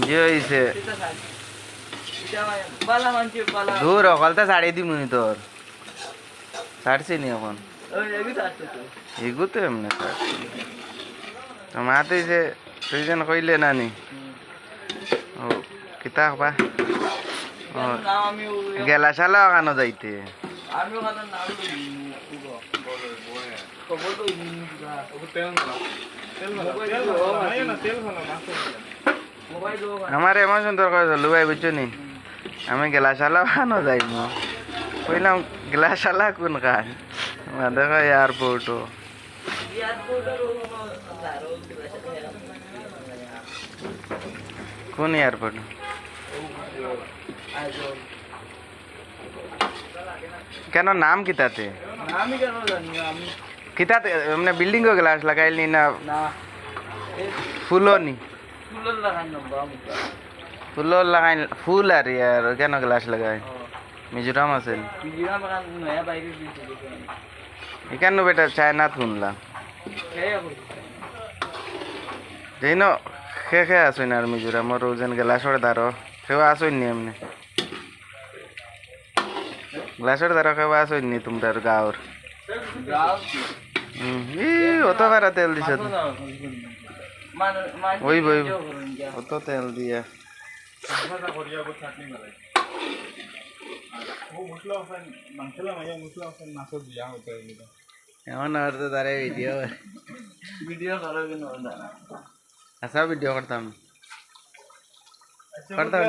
যে হইছে দূর অকলতে ছাড়ি দিমুনি তোর ছাড়ছি নি এখন এগু তো এমনি মাতে যে তুই যেন কইলে নানি ও কিতা বা গেলা শালা ওখানো যাইতে আমার এমন সুন্দর কথা লুবাই বুঝছো নি আমি গেলা শালা ওখানো যাইব কইলাম গেলা শালা কোন কাজ দেখো এয়ারপোর্টও কোন এয়ারপোর্ট কেন নাম কিতাতে কিতাতে মানে বিল্ডিং গ্লাস লাগাইলি না ফুলও নি ফুলও লাগাই ফুল আর ইয়ার কেন গ্লাস লাগাই মিজোরাম আছে এখানে বেটা চায়না শুনলাম যেন খে আসুন আর মিজোরামর যেন গ্লাসর দ্বারো সেও আসুন নি এমনি গ্লাসর দ্বারা কেবা আসুন নি তোমরা গাঁৱৰ অত ভাড়া তেল দিছ ওই বই অত তেল দিয়া এমন আর তো তারে ভিডিও করো আচ্ছা ভিডিও করতাম করতাম